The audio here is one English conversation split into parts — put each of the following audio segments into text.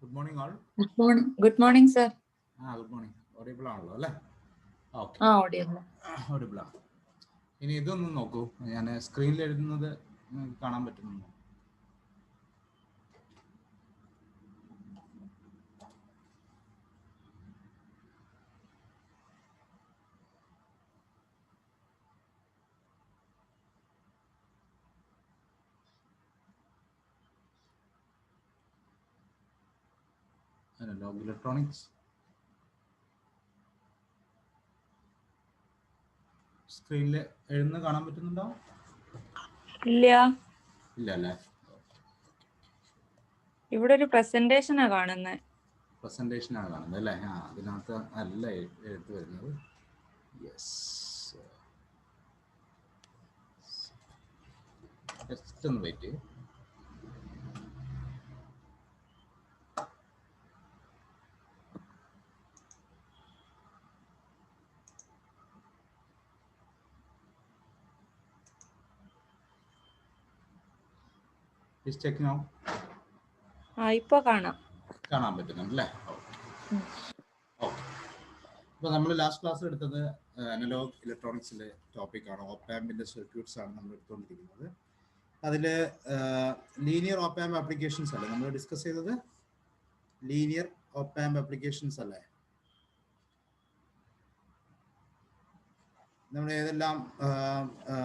Good morning, all. Good morning. Good morning, sir. Good morning. Audible ആണല്ലോ അല്ലേ? Okay, audible. audible ആണ്. ഇനി ഇതൊന്നും നോക്കൂ, ഞാൻ സ്ക്രീനിൽ എഴുതുന്നത് നിങ്ങൾക്ക് കാണാൻ പറ്റുന്നുണ്ടോ? Analog electronics. സ്ക്രീനിൽ എഴുതുന്നത് കാണാൻ പറ്റുന്നുണ്ടോ? ഇല്ല. ഇല്ല അല്ലേ? ഇവിടെ ഒരു പ്രസന്റേഷനാ കാണുന്നത്. പ്രസന്റേഷൻ ആണ് കാണുന്നത് അല്ലേ? അതിനകത്ത് അല്ല എഴുത്ത് വരുന്നത്. യെസ്, ജസ്റ്റ് ഒന്ന് വെയിറ്റ് ചെയ്യും. ഇപ്പൊ കാണാൻ പറ്റുന്നുണ്ടല്ലേ? ഓക്കെ. അപ്പോൾ നമ്മൾ ലാസ്റ്റ് ക്ലാസ് എടുത്തത് അനലോഗ് ഇലക്ട്രോണിക്സിലെ ടോപ്പിക്കാണ്. ഓപ്പാമ്പിൻ്റെ സർക്യൂട്ട്സ് ആണ് നമ്മൾ എടുത്തുകൊണ്ടിരിക്കുന്നത്. അതിൽ ലീനിയർ ഓപ്പാമ്പ് ആപ്ലിക്കേഷൻസ് അല്ലേ നമ്മൾ ഡിസ്കസ് ചെയ്തത്? ലീനിയർ ഓപ്പാമ്പ് ആപ്ലിക്കേഷൻസ് അല്ലേ നമ്മൾ ഏതെല്ലാം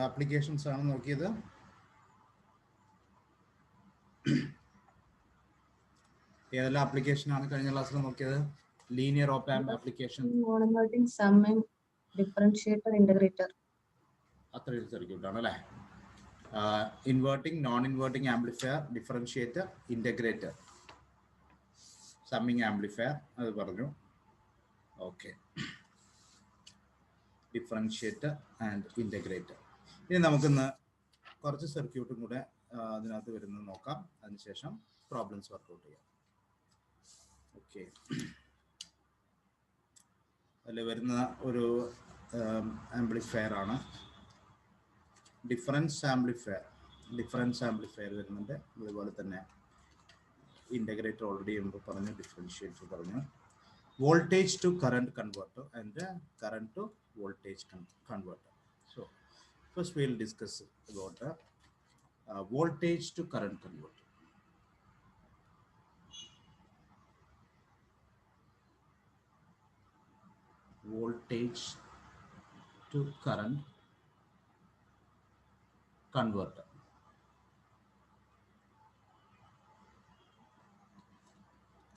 ആപ്ലിക്കേഷൻസ് ആണ് നോക്കിയത്? ഏതെല്ലാം ആപ്ലിക്കേഷൻ ആണ് കഴിഞ്ഞ ക്ലാസ്സിൽ നോക്കിയത്? Linear op amp application, non inverting summing, differentiator, integrator. അത്രയും സർക്യൂട്ട് ആണ് അല്ലേ? Inverting, non inverting amplifier, differentiator, integrator, summing amplifier അത് പറഞ്ഞു. Okay, differentiator and integrator. ഇനി നമുക്കിന്ന് കുറച്ച് സർക്യൂട്ടും കൂടെ അതിനകത്ത് വരുന്നത് നോക്കാം. അതിനുശേഷം പ്രോബ്ലംസ് വർക്കൗട്ട് ചെയ്യാം. ഓക്കെ, അതിൽ വരുന്ന ഒരു ആംപ്ലിഫയർ ആണ് ഡിഫറൻസ് ആംപ്ലിഫയർ വരുന്നുണ്ട്. അതുപോലെ തന്നെ ഇന്റഗ്രേറ്റർ ഓൾറെഡി മുമ്പ് പറഞ്ഞു, ഡിഫറൻഷിയേറ്റർ പറഞ്ഞു, voltage to current converter and current to voltage converter. So first we will discuss about voltage to current converter. Voltage to current converter.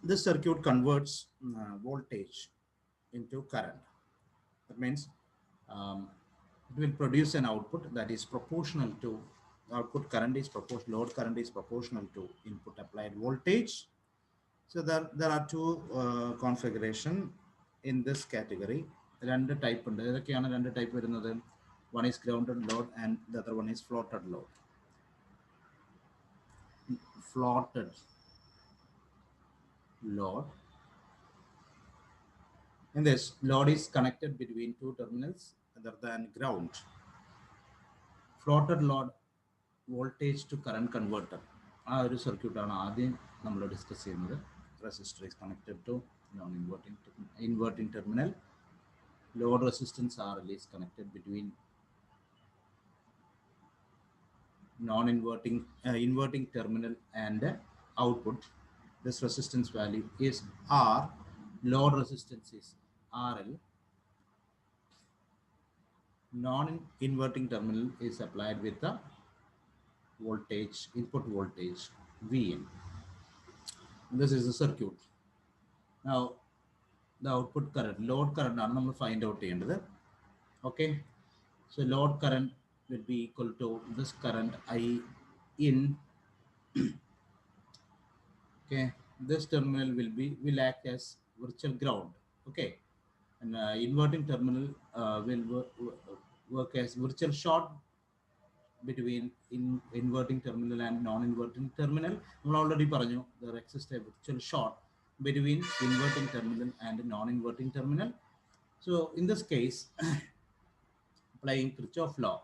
This circuit converts voltage into current. That means it will produce an output that is proportional to output current is proportional, load current is proportional to input applied voltage. So there are two configuration in this category. രണ്ട് type ഉണ്ട്. ഏതൊക്കെയാണ് രണ്ട് type വരുന്നത്? One is grounded load and the other one is floated load. Floated load. In this, load is connected between two terminals other than ground. Floated load, voltage to current converter. ആ ഒരു സർക്യൂട്ടാണ് ആദ്യം നമ്മൾ discuss ചെയ്യുന്നത്. Resistor is connected to inverting terminal. Load resistance RL is connected between inverting terminal and output. This resistance value is R. Load resistance is RL. Non-inverting terminal is applied with the voltage, input voltage Vn. This is the circuit. Now the output current, load current ആണ് നമ്മൾ find out ചെയ്യേണ്ടത്. Okay, so load current will be equal to this current I in. Okay, this terminal will act as virtual ground. Okay, and inverting terminal will work as virtual short between inverting terminal and non-inverting terminal. നമ്മൾ already പറഞ്ഞു there exists a virtual short between inverting terminal and non-inverting terminal. So in this case, applying Kirchhoff law,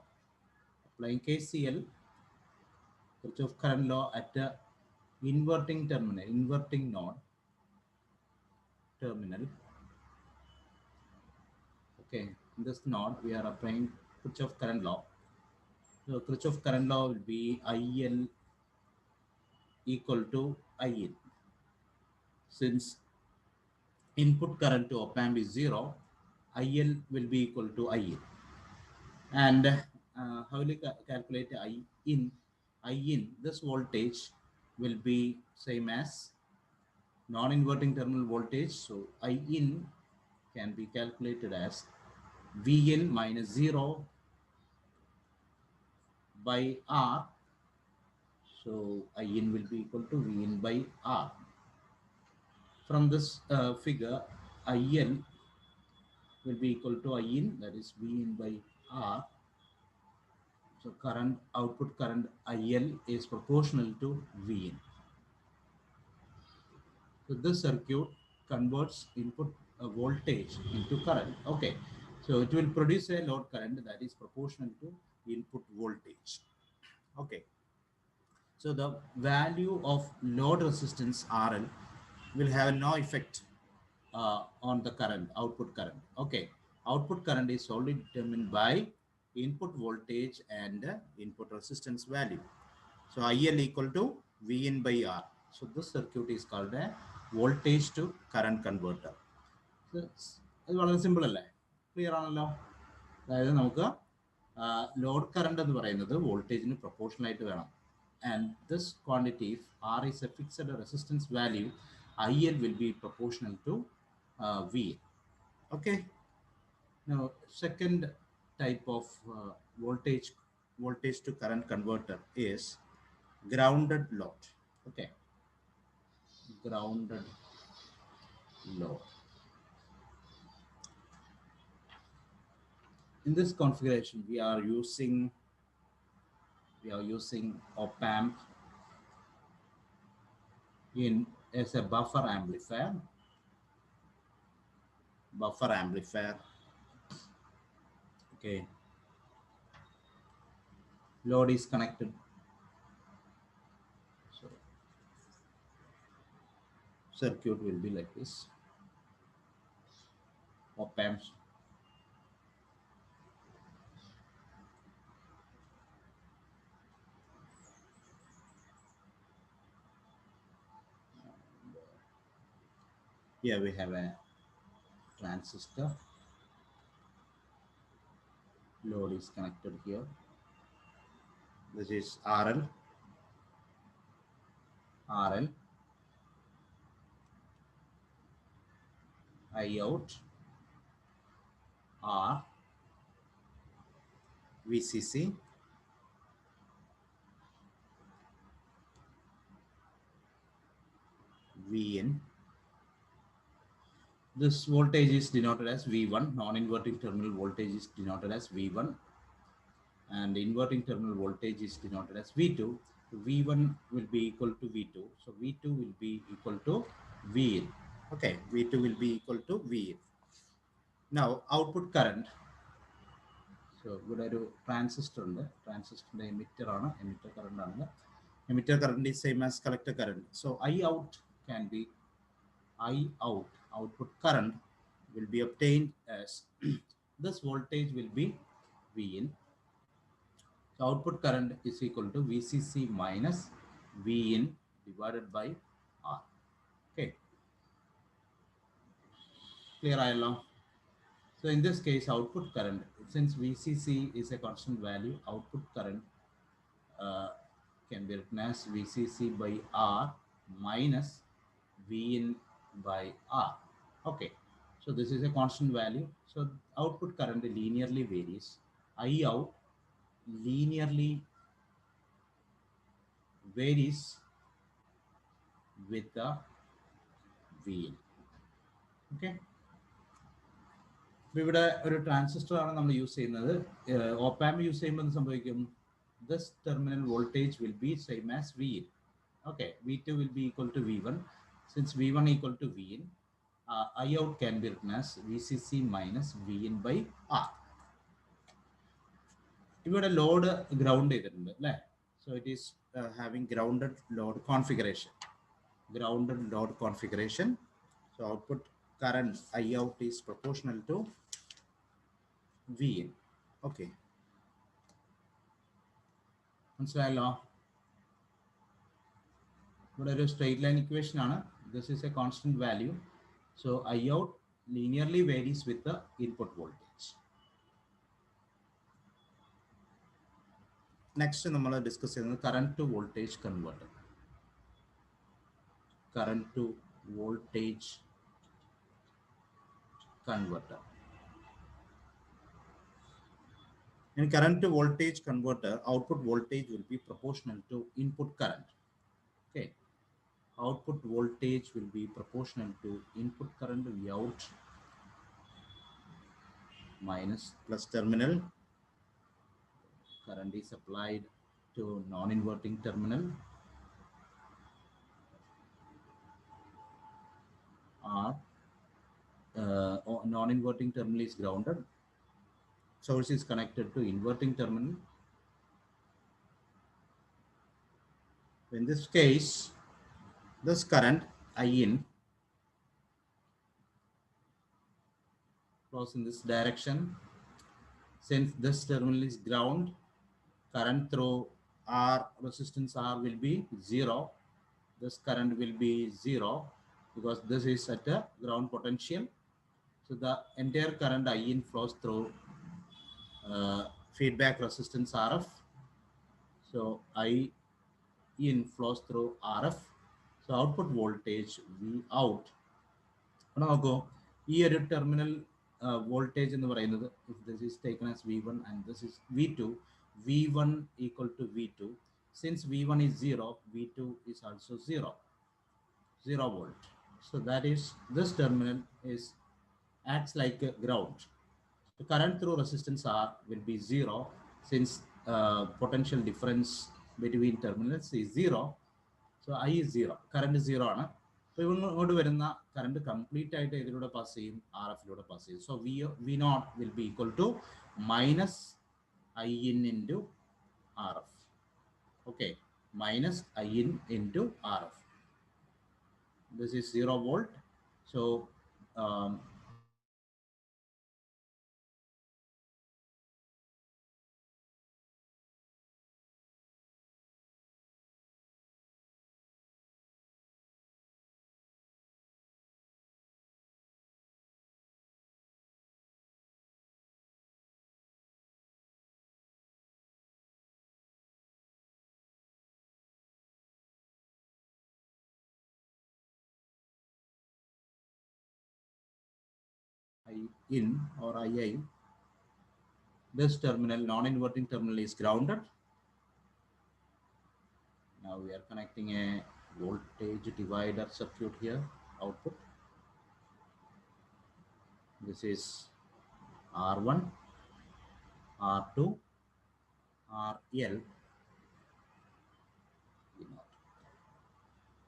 applying KCL, Kirchhoff current law at the inverting terminal, inverting node, terminal. Okay, in this node we are applying Kirchhoff current law. So Kirchhoff current law will be IL equal to IN. Since input current to op amp is 0, IL will be equal to IN. And how will you calculate I in? I in, this voltage will be same as non-inverting terminal voltage. So I in can be calculated as Vn minus 0 by R. So I in will be equal to Vn by R. From this figure, IL will be equal to I in, that is Vn by R. So current, output current IL is proportional to Vn. So this circuit converts input voltage into current. Okay, so it will produce a load current that is proportional to input voltage. Okay, so the value of load resistance RL will have no effect on the current, output current. Okay, output current is solely determined by input voltage and input resistance value. So IL equal to Vn by R. So this circuit is called a voltage to current converter. So അത് വളരെ simple അല്ലേ, clear ആണല്ലോ. അതായത് നമുക്ക് load current എന്ന് പറയുന്നത് വോൾട്ടേജിന് proportional ആയിട്ട് വേണം. And this quantity if R is a fixed resistance value, I L will be proportional to V L. Okay, now second type of voltage to current converter is grounded load. Okay, grounded load. In this configuration we are using op amp in as a buffer amplifier. Okay, load is connected, so circuit will be like this. Op amps, here we have a transistor, load is connected here. This is RL, I out, R, VCC, Vn. This voltage is denoted as V1, non-inverting terminal voltage is denoted as V1, and inverting terminal voltage is denoted as V2. V1 will be equal to V2, so V2 will be equal to Vn. Okay, V2 will be equal to Vn. Now output current. So ഇവിടെ ഒരു transistor ഉണ്ട്, ട്രാൻസിസ്റ്ററിന്റെ emitter ആണ്, emitter current ആണ്. Emitter current is same as collector current. So I out can be output current will be obtained as this voltage will be Vin. So output current is equal to VCC minus Vin divided by R. Okay, clear ayallo. So in this case output current, since VCC is a constant value, output current can be written as VCC by R minus Vin by R. Okay, so this is a constant value, so output current linearly varies. I out linearly varies with the Vin. Okay, ഇവിടെ ഒരു transistor ആണ് നമ്മൾ use ചെയ്യുന്നത്. ഓപ്പ് amp use ചെയ്യുമ്പോൾ എന്ത് സംഭവിക്കും? This terminal voltage will be same as Vin. Okay, V2 will be equal to V1. Since V1 equal to Vin, I out can be written as VCC minus Vin by R. ഇവിടെ load ground ചെയ്തിട്ടുണ്ട് അല്ലേ? So it is having grounded load configuration. So output current I out is proportional to V in. Okay. മനസ്സിലായല്ലോ? ഇവിടെ ഒരു straight line equation ആണ്. This is a constant value. So I out linearly varies with the input voltage. Next നമ്മൾ discuss ചെയ്യുന്നത് current to voltage converter. Current to voltage converter. In current to voltage converter, output voltage will be proportional to input current. Okay, output voltage will be proportional to input current V out minus plus terminal. Current is applied to non-inverting terminal. R non-inverting terminal is grounded. Source is connected to inverting terminal. In this case, this current I in flows in this direction. Since this terminal is ground, current through R resistance R will be 0. This current will be 0 because this is at a ground potential. So the entire current I in flows through feedback resistance RF. So I in flows through RF. So output voltage V out. നോക്കൂ, ഈ ഒരു terminal voltage എന്ന് പറയുന്നത്, if this is taken as V1 and this is V2, V1 equal to V2. Since V1 is 0, V2 is also 0 volt. So that is, this terminal is acts like a ground. So current through resistance R will be 0 since potential difference between terminals is 0. So I is 0, current is 0 ആണ്. അപ്പോൾ ഇങ്ങോട്ട് വരുന്ന current complete ആയിട്ട് ഇതിലൂടെ pass ചെയ്യും, R എഫിലൂടെ pass ചെയ്യും. So V naught will be equal to minus I in into R F. Okay, minus I in into R F. This is 0 volt. So I in or II, this terminal, non-inverting terminal, is grounded. Now we are connecting a voltage divider circuit here, output. This is R1, R2, RL.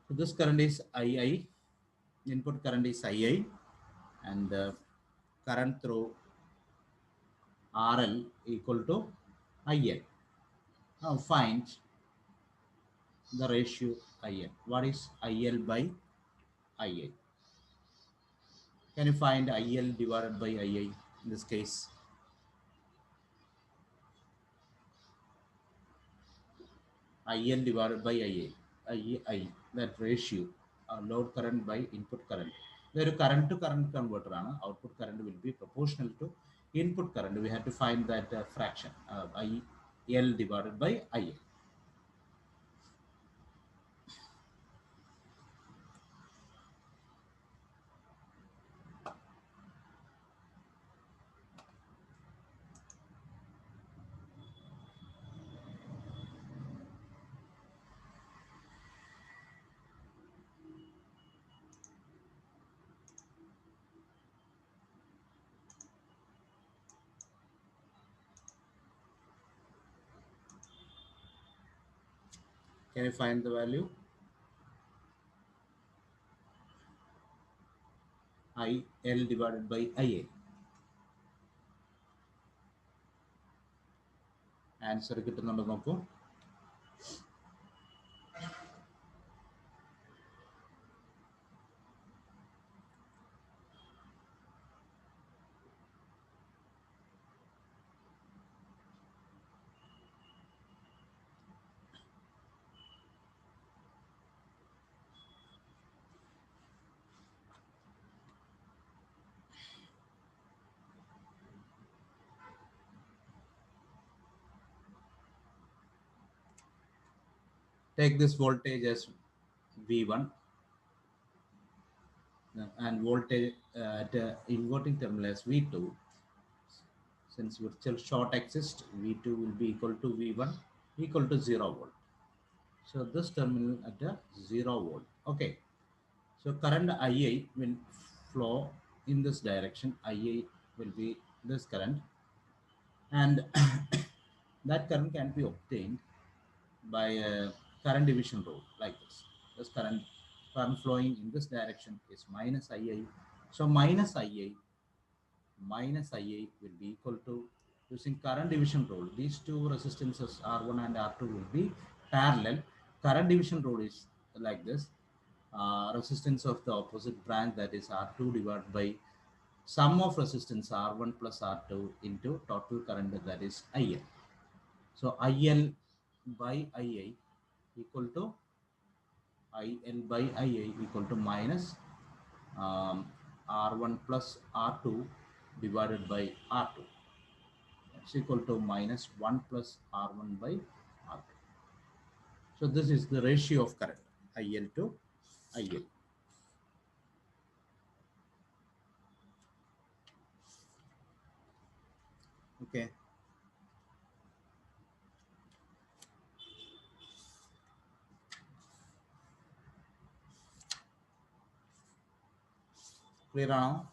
So this current is II, input current is II, and current through RL equal to IL. Now find the ratio IL. What is IL by IA? Can you find IL divided by IA in this case? IL divided by IA, II, that ratio, load current by input current. There is current to current converter. Output current will be proportional to input current. We have to find that fraction, IL divided by IA. Can you find the value? IL divided by IA. Answer കിട്ടുന്നുണ്ടോ നോക്കൂ. take this voltage as V1 and voltage at inverting terminal as V2. Since virtual short exists, V2 will be equal to V1 equal to 0 volt. So this terminal at a 0 volt. Okay. So current IA will flow in this direction. IA will be this current, and that current can be obtained by a current division rule like this. This current flowing in this direction is minus IA. So minus IA will be equal to, using current division rule, these two resistances R1 and R2 will be parallel. Current division rule is like this. Resistance of the opposite branch, that is R2, divided by sum of resistance R1 plus R2 into total current, that is IL. So IL by IA equal to IL by IA equal to minus R1 plus R2 divided by R2. That's equal to minus 1 plus R1 by R2. So this is the ratio of current IL to IL. Okay. Clear now?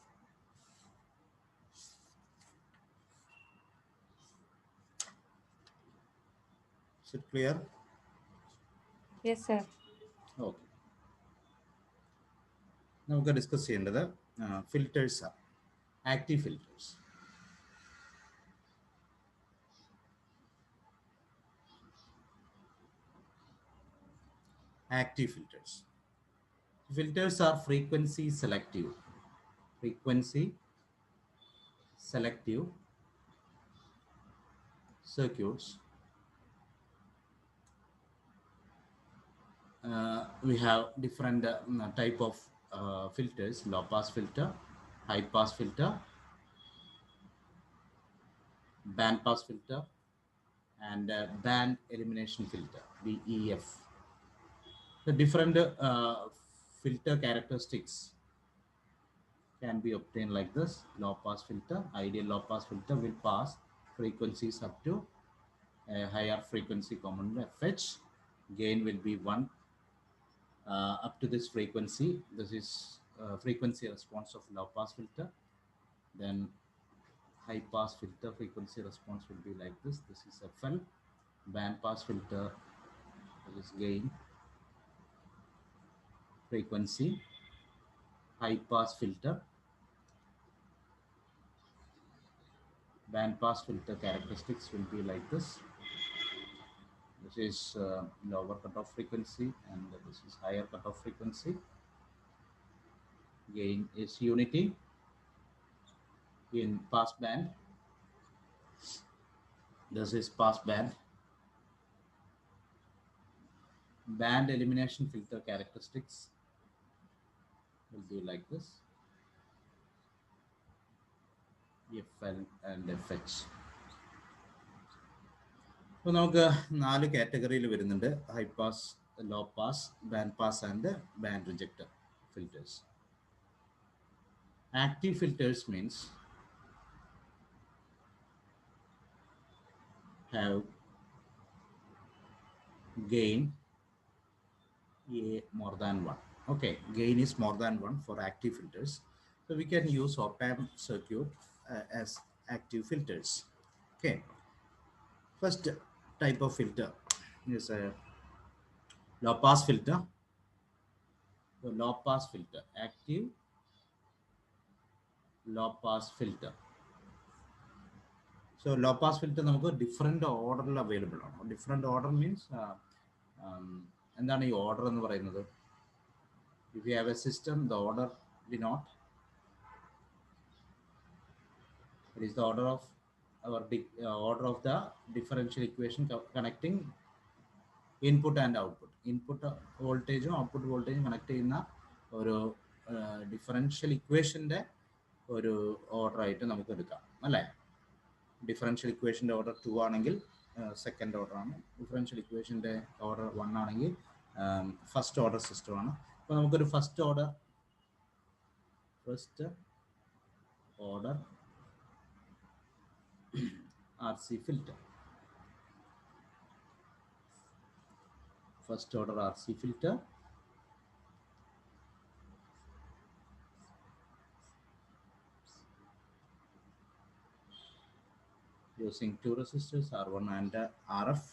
Is it clear? Yes, sir. Okay. നമുക്ക് discuss ചെയ്യേണ്ടത് filters ആണ്, active filters. Active filters. Filters are frequency selective circuits. We have different type of filters: low pass filter, high pass filter, band pass filter, and band elimination filter, BEF. The different filter characteristics can be obtained like this. Low pass filter, ideal low pass filter will pass frequencies up to a higher frequency component FH. Gain will be 1 up to this frequency. This is frequency response of low pass filter. Then high pass filter frequency response will be like this. This is FL. Band pass filter, this is gain, frequency. High pass filter, band pass filter characteristics will be like this. This is lower cutoff frequency and this is higher cutoff frequency. Gain is unity. In pass band, this is pass band. Band elimination filter characteristics will be like this: FL and FH. അപ്പോൾ നമുക്ക് 4 കാറ്റഗറിയിൽ വരുന്നുണ്ട്: high pass, low pass, band pass and band rejecter filters. Active filters means have gain more than 1. Okay, gain is more than 1 for active filters. So we can use op-amp circuit as active filters. Okay, first type of filter is a low pass filter. So low pass filter, active low pass filter. So low pass filter നമുക്ക് different order available ആണ്. Different order means എന്താണ് ഈ order എന്ന് പറയുന്നത്? If you have a system, the order denote, it is the order of our order of the differential equation connecting input and output. Input voltage and output voltage connect ചെയ്യുന്ന ഒരു differential ഇക്വേഷൻ്റെ ഒരു order ആയിട്ട് നമുക്ക് എടുക്കാം അല്ലേ? Differential ഇക്വേഷൻ്റെ order 2 ആണെങ്കിൽ second order ആണ്. Differential ഇക്വേഷൻ്റെ order 1 ആണെങ്കിൽ ഫസ്റ്റ് ഓർഡർ സിസ്റ്റമാണ്. അപ്പോൾ നമുക്കൊരു first order RC filter. First order RC filter using two resistors R1 and RF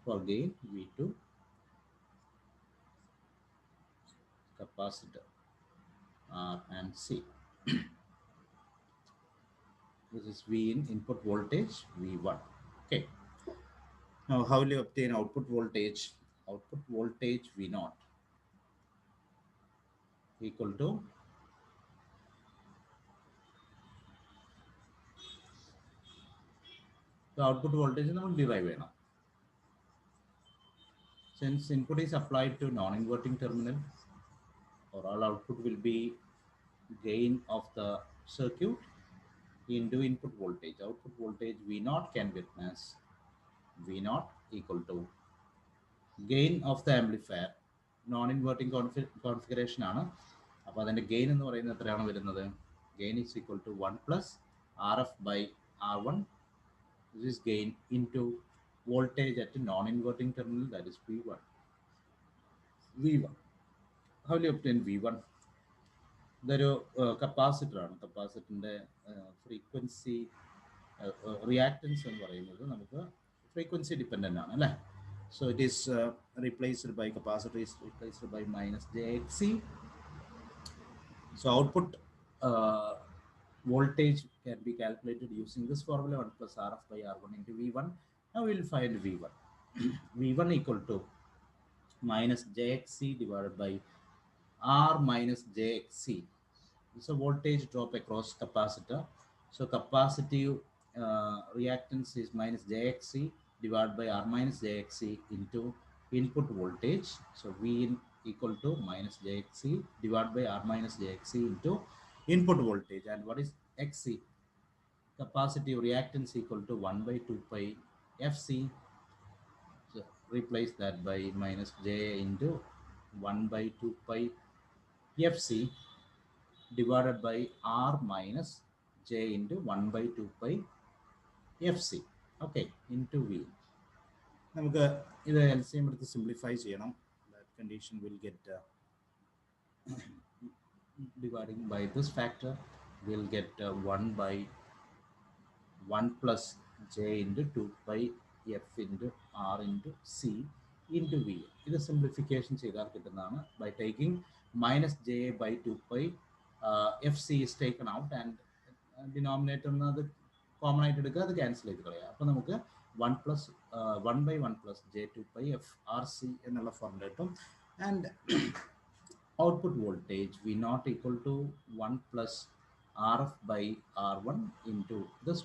for gain, V2 capacitor R and C. This is V in input voltage, V1. Okay. Now, how will you obtain output voltage? Output voltage V0 equal to the output voltage we derive now. Since input is applied to non-inverting terminal, overall output will be gain of the circuit into input voltage. Output voltage V0 can be written as V0 equal to gain of the amplifier. Non-inverting configuration ആണ്. അപ്പോൾ അതിൻ്റെ gain എന്ന് പറയുന്നത് എത്രയാണ് വരുന്നത്? Gain is equal to 1 plus RF by R1. This is gain into voltage at non-inverting terminal, that is V1. How will you obtain V1? ഇതൊരു കപ്പാസിറ്ററാണ്. കപ്പാസിറ്ററിൻ്റെ frequency reactance എന്ന് പറയുന്നത് നമുക്ക് ഫ്രീക്വൻസി ഡിപ്പെൻഡൻ്റ് ആണ് അല്ലേ. So it is replaced by capacitor is replaced by minus jXC. So output voltage can be calculated using this formula, 1 plus RF by R1 into V1. Now we will find V1. V1 equal to minus jXC divided by R minus jXC. It's a voltage drop across capacitor. So capacitive reactance is minus jXC divided by R minus jXC into input voltage. So V in equal to minus jXC divided by R minus jXC into input voltage. And what is XC? Capacitive reactance equal to 1 by 2 pi FC. So replace that by minus J into 1 by 2 pi FC divided by R minus J into 1 by 2 pi FC. Okay, into V. നമുക്ക് ഇത് LCM എടുത്ത് simplify ചെയ്യണം. That condition will get dividing by this factor, we'll get 1 by 1 plus J into 2 pi F into R into C into V. ഇത് simplification ചെയ്താൽ കിട്ടുന്നതാണ്. By taking minus J by 2 pi FC is taken out and denominator അത് common ആയിട്ട് എടുക്കുക, അത് cancel ചെയ്ത് കളയുക. അപ്പോൾ നമുക്ക് 1 plus 1 by 1 plus J 2 pi F R C എന്നുള്ള ഫോർമുല കിട്ടും. And output voltage V0 equal to 1 plus RF by R1 into this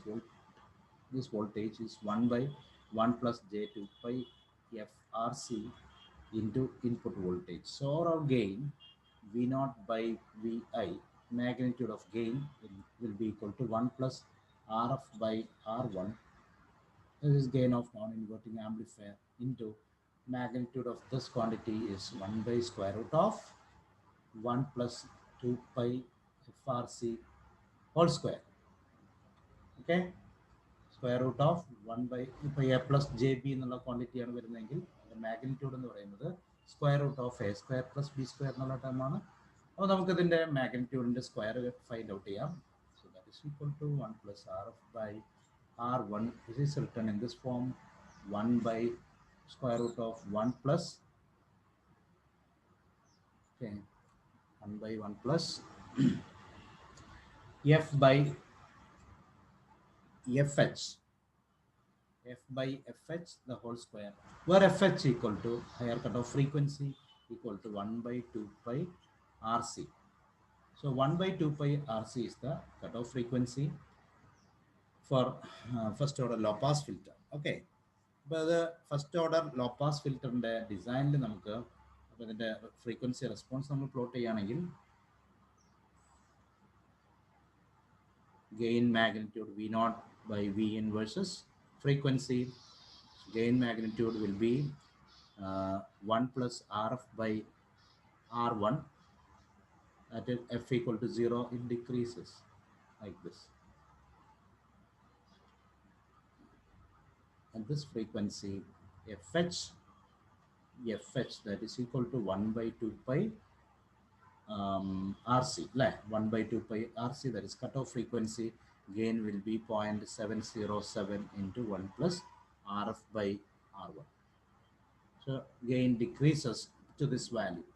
voltage is 1 by 1 plus J 2 pi F R C into input voltage. So our gain V0 by Vi, magnitude of gain will be equal to 1 plus RF by R1. This is gain of non-inverting amplifier into magnitude of this quantity is 1 by square root of 1 plus 2 pi FRC whole square. Okay, square root of 1 by ഇപ്പോൾ A plus JB എന്നുള്ള ക്വാണ്ടിറ്റിയാണ് വരുന്നതെങ്കിൽ magnitude എന്ന് പറയുന്നത് square root of A square plus B square എന്നുള്ള ടേമാണ്. അപ്പോൾ നമുക്കിതിൻ്റെ മാഗ്നിറ്റ്യൂഡിൻ്റെ സ്ക്വയർ ഫൈൻഡ് ഔട്ട് ചെയ്യാം. So that is equal to 1 plus RF by R1. This is written in this form, 1 by square root of 1 plus 1 by 1 plus F by FH. F by FH the whole square, where FH equal to higher cutoff frequency equal to 1 by 2 pi RC. So 1 by 2 pi RC is the cutoff frequency for first order low pass filter. Okay, അപ്പോൾ അത് first order low pass ഫിൽറ്ററിൻ്റെ ഡിസൈനിൽ നമുക്ക് അപ്പോൾ ഇതിൻ്റെ frequency response നമ്മൾ plot ചെയ്യുകയാണെങ്കിൽ gain magnitude V0 by Vin versus frequency gain magnitude will be 1 plus Rf by R1. At f equal to 0, it decreases like this. And this frequency fh that is equal to 1 by 2 pi RC, 1 by 2 pi RC, that is cutoff frequency. Gain will be 0.707 into 1 plus Rf by R1. So gain decreases to this value.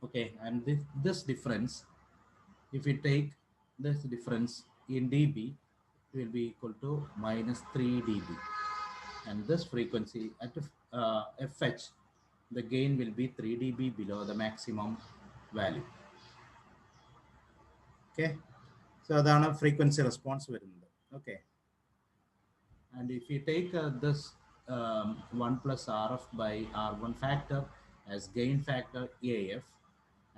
Okay, and this difference, if we take this difference in dB, it will be equal to minus 3 dB. And this frequency at fh, the gain will be 3 dB below the maximum value. Okay, so that's a frequency response. Okay, and if you take this 1 plus Rf by R1 factor as gain factor AF,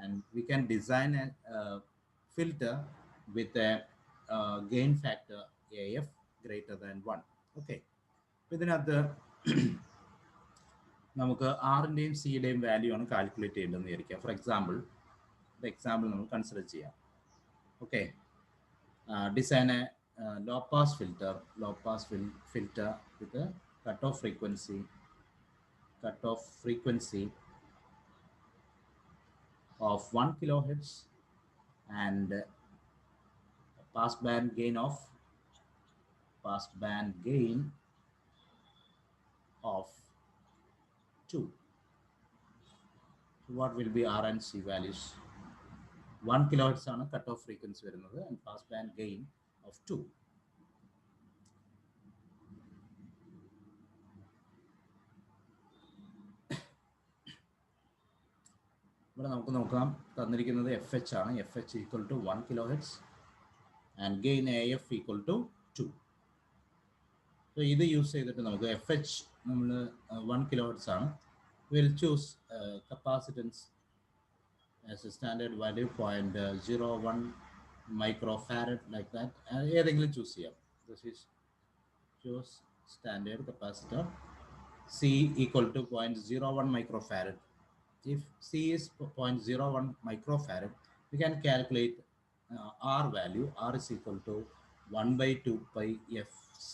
and we can design a filter with a gain factor AF greater than 1. Okay, ഇതിനകത്ത് നമുക്ക് ആറിൻ്റെയും സിയുടെയും value ആണ് calculate ചെയ്യേണ്ടതെന്ന് വിചാരിക്കുക. For example നമുക്ക് consider ചെയ്യാം. Okay, design a low pass filter with a cutoff frequency of 1 kilohertz and pass band gain of 2. So what will be R and C values? 1 kilohertz ആണ് cutoff frequency വരുന്നത് and pass band gain of 2. ഇവിടെ നമുക്ക് നോക്കാം, തന്നിരിക്കുന്നത് FH ആണ്. FH equal to 1 kilohertz and gain AF equal to 2. So ഇത് use ചെയ്തിട്ട് നമുക്ക് FH നമ്മൾ 1 kilohertz ആണ്. We'll choose capacitance as a standard value 0.01 microfarad like that. ഏതെങ്കിലും ചൂസ് ചെയ്യാം. This is choose standard capacitor. C equal to 0.01 microfarad. If C is 0.01 microfarad, we can calculate R value. R is equal to 1 by 2 pi FC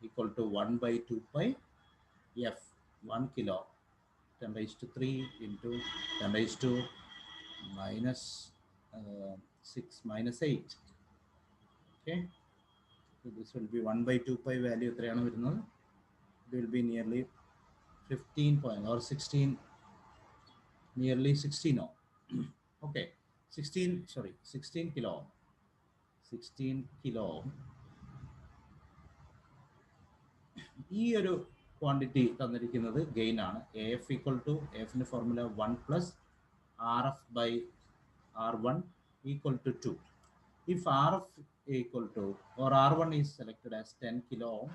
equal to 1 by 2 pi F 1 kilo 10 raised to 3 into 10 raised to minus 6 minus 8. Okay, so this will be 1 by 2 pi value. It will be nearly 15 point or 16, nearly 16 ohm. Okay, 16 kilo ohm. 16 kilo ohm. ഈ ഒരു quantity തന്നിരിക്കുന്നത് gain ആണ്. AF equal to AFന്റെ formula 1 plus RF by R1 equal to 2. If RF equal to or R1 is selected as 10 kilo ohm,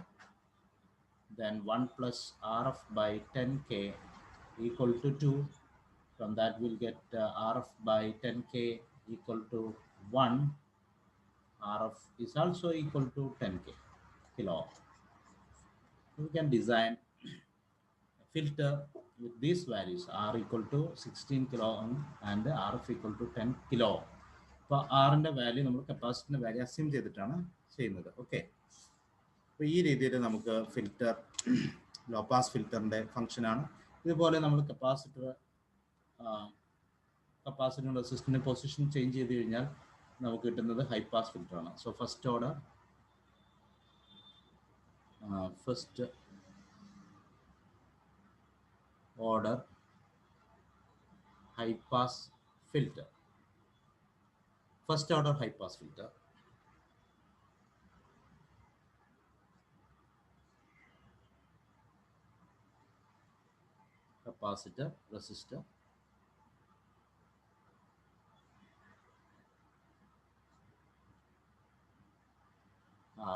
then 1 plus RF by 10k equal to 2. From that we'll get RF by 10k equal to 1. RF is also equal to 10k kilo ohm. We can design a filter with these values, R equal to 16 kilo ohm and RF equal to 10 kilo ohm. അപ്പോൾ ആറിൻ്റെ value നമ്മൾ കപ്പാസിറ്ററിൻ്റെ value assume ചെയ്തിട്ടാണ് ചെയ്യുന്നത്. Okay, അപ്പോൾ ഈ രീതിയിൽ നമുക്ക് filter low pass ഫിൽറ്ററിൻ്റെ ഫംഗ്ഷനാണ്. ഇതുപോലെ നമ്മൾ കപ്പാസിറ്റർ റെസിസ്റ്ററിൻ്റെ പൊസിഷൻ ചേഞ്ച് ചെയ്ത് കഴിഞ്ഞാൽ നമുക്ക് കിട്ടുന്നത് ഹൈ പാസ് ഫിൽറ്ററാണ്. So first order high pass filter. First order high pass filter. Capacitor, resistor,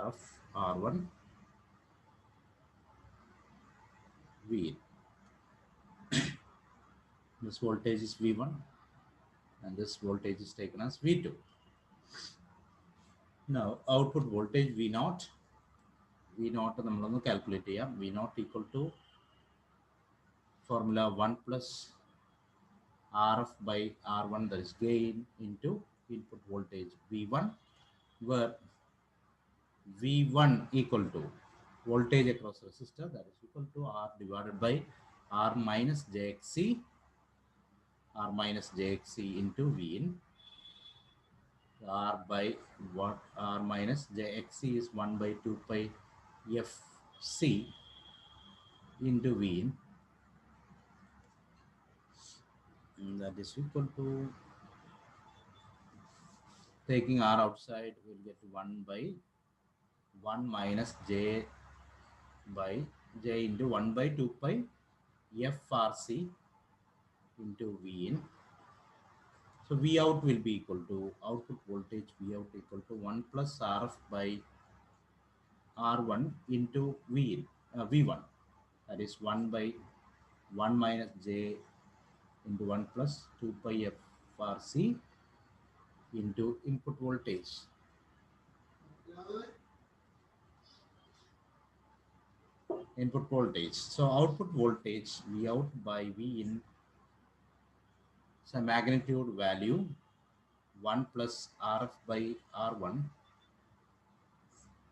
RF, R1, V. This voltage is V1 and this voltage is taken as V2. Now output voltage V0 V naught നമ്മളൊന്ന് calculate ചെയ്യാം. V naught equal to formula 1 plus RF by R1, that is gain, into input voltage V1, where V1 equal to voltage across resistor, that is equal to R divided by R minus JXC, R minus JXC into Vin. R by what? R minus JXC is 1 by 2 pi FC into Vin. That is equal to, taking R outside, we'll get 1 by 1 minus J by J into 1 by 2 pi FRC into Vin. So V out will be equal to output voltage V out equal to 1 plus RF by R1 into V1. That is 1 by 1 minus J into 1 plus 2 pi FRC into input voltage. Input voltage. So output voltage V out by V in, so magnitude value 1 plus RF by R1.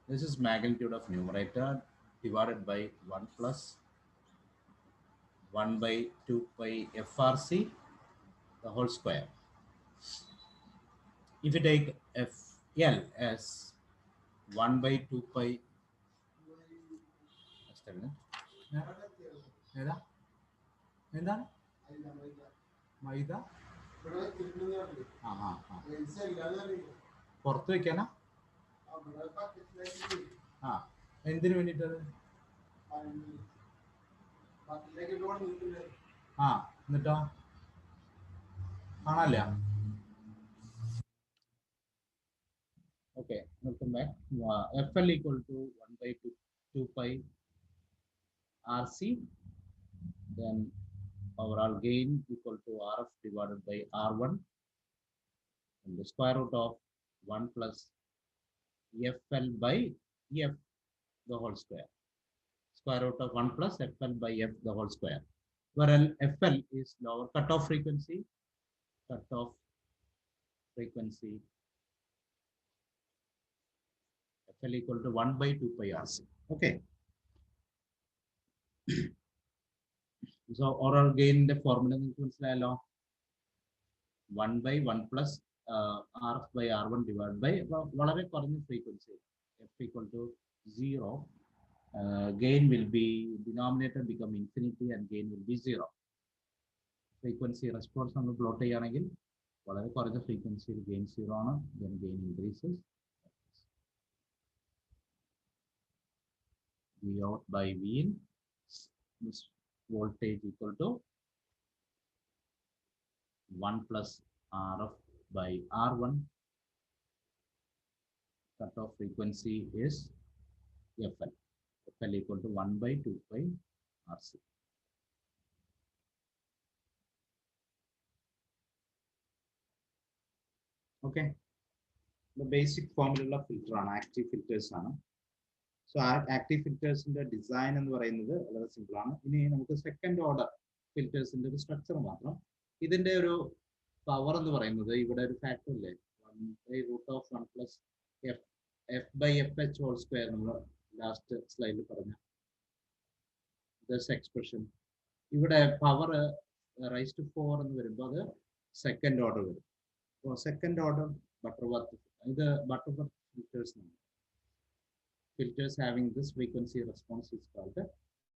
This is magnitude of numerator divided by 1 plus 1 by 2 pi FRC, the whole square. If you take FL as 1 by 2 pi, just a minute. ഏതാ എന്താണ് മൈദ പുറത്ത് വെക്കാനാ എന്തിനു വേണ്ടിട്ടത് എന്നിട്ടോ കാണാല്ല. Okay, welcome back. FL equal to 1 by 2 pi RC, then overall gain equal to RF divided by R1, and the square root of 1 plus FL by F, the whole square. Square root of 1 plus FL by F, the whole square. Where FL is lower cutoff frequency, FL equal to 1 by 2 pi RC. Okay. So overall gain in the formula is 1 by 1 plus RF by R1 divided by വളരെ കുറഞ്ഞ frequency, F equal to 0. Gain will be, denominator become infinity and gain will be 0. Frequency response നമ്മൾ plot ചെയ്യുകയാണെങ്കിൽ വളരെ കുറഞ്ഞ frequency gain 0 ആണ്, then gain increases. V out by V in, this voltage equal to 1 plus RF by R1. Cutoff frequency is FL. FL equal to 1 by 2 pi RC. Okay. The basic formula of filter ആണ്, active filters ആണ്. So active filters in the design എന്ന് പറയുന്നത് വളരെ simple ആണ്. ഇനി നമുക്ക് second order ഫിൽറ്റേഴ്സിന്റെ ഒരു structure മാത്രം. ഇതിന്റെ ഒരു പവർ എന്ന് പറയുന്നത് ഇവിടെ ഒരു ഫാക്ടർ ഇല്ലേ, 1 by root of 1 plus F by FH whole square, നമ്മൾ ലാസ്റ്റ് സ്ലൈഡിൽ പറഞ്ഞ എക്സ്പ്രഷൻ. ഇവിടെ പവർ റൈസ് ടു 4 എന്ന് വരുമ്പോൾ അത് സെക്കൻഡ് ഓർഡർ വരും. അപ്പോൾ സെക്കൻഡ് ഓർഡർ ബട്ടർവർത്ത്, ഇത് ബട്ടർവർത്ത് ഫിൽറ്റേഴ്സ് ആണ്. Filters having this frequency response is called the